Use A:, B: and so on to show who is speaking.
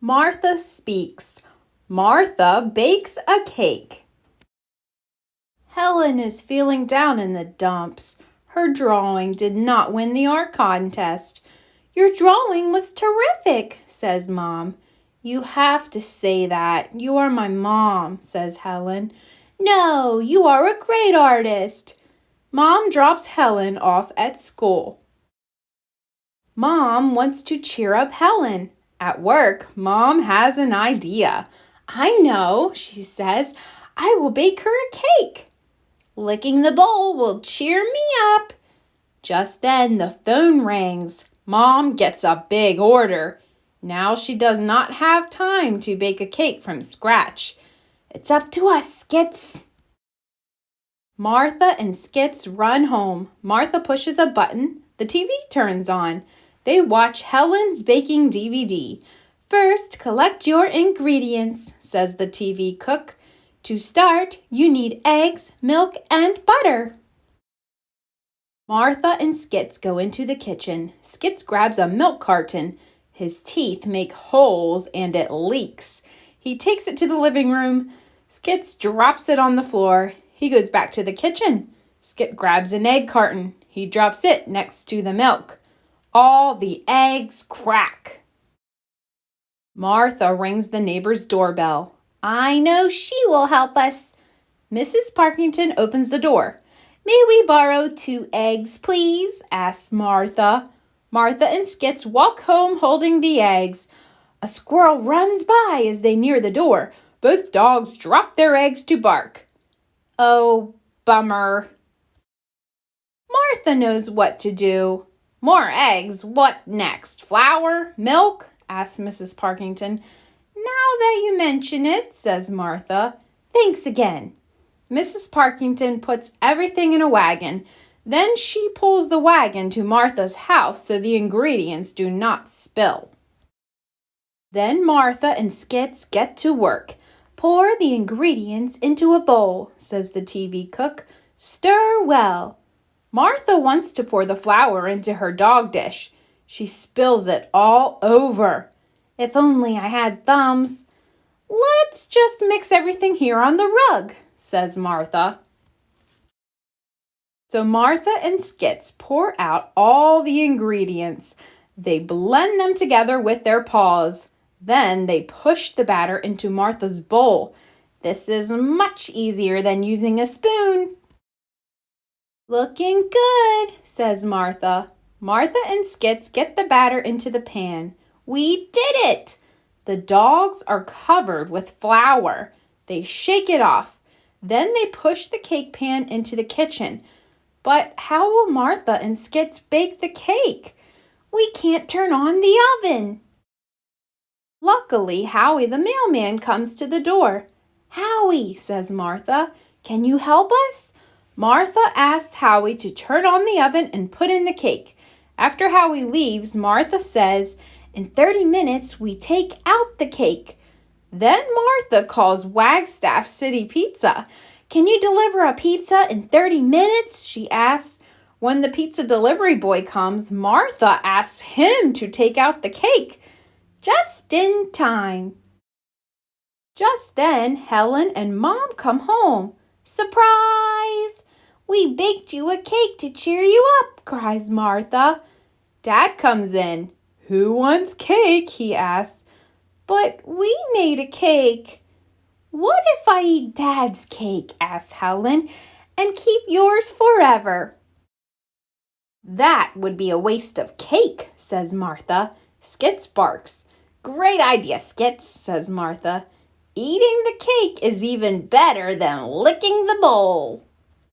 A: Martha speaks. Martha bakes a cake. Helen is feeling down in the dumps. Her drawing did not win the art contest. Your drawing was terrific, says Mom. You have to say that. You are my mom, says Helen. No, you are a great artist. Mom drops Helen off at school. Mom wants to cheer up Helen. At work, Mom has an idea. I know, she says. I will bake her a cake. Licking the bowl will cheer me up. Just then the phone rings. Mom gets a big order. Now she does not have time to bake a cake from scratch. It's up to us, Skits. Martha and Skits run home. Martha pushes a button. The TV turns on. They watch Helen's baking DVD. First, collect your ingredients, says the TV cook. To start, you need eggs, milk, and butter. Martha and Skits go into the kitchen. Skits grabs a milk carton. His teeth make holes and it leaks. He takes it to the living room. Skits drops it on the floor. He goes back to the kitchen. Skit grabs an egg carton. He drops it next to the milk. All the eggs crack. Martha rings the neighbor's doorbell. I know she will help us. Mrs. Parkington opens the door. May we borrow 2 eggs, please? Asks Martha. Martha and Skits walk home holding the eggs. A squirrel runs by as they near the door. Both dogs drop their eggs to bark. Oh, bummer. Martha knows what to do. More eggs. What next? Flour? Milk? Asks Mrs. Parkington. Now that you mention it, says Martha. Thanks again. Mrs. Parkington puts everything in a wagon. Then she pulls the wagon to Martha's house so the ingredients do not spill. Then Martha and Skits get to work. Pour the ingredients into a bowl, says the TV cook. Stir well. Martha wants to pour the flour into her dog dish. She spills it all over. If only I had thumbs. Let's just mix everything here on the rug, says Martha. So Martha and Skits pour out all the ingredients. They blend them together with their paws. Then they push the batter into Martha's bowl. This is much easier than using a spoon. Looking good, says Martha. Martha and Skits get the batter into the pan. We did it! The dogs are covered with flour. They shake it off. Then they push the cake pan into the kitchen. But how will Martha and Skits bake the cake? We can't turn on the oven. Luckily, Howie the mailman comes to the door. Howie, says Martha, can you help us? Martha asks Howie to turn on the oven and put in the cake. After Howie leaves, Martha says, in 30 minutes, we take out the cake. Then Martha calls Wagstaff City Pizza. Can you deliver a pizza in 30 minutes? She asks. When the pizza delivery boy comes, Martha asks him to take out the cake. Just in time. Just then, Helen and Mom come home. Surprise! We baked you a cake to cheer you up, cries Martha. Dad comes in. Who wants cake? He asks. But we made a cake. What if I eat Dad's cake? Asks Helen, and keep yours forever. That would be a waste of cake, says Martha. Skits barks. Great idea, Skits, says Martha. Eating the cake is even better than licking the bowl.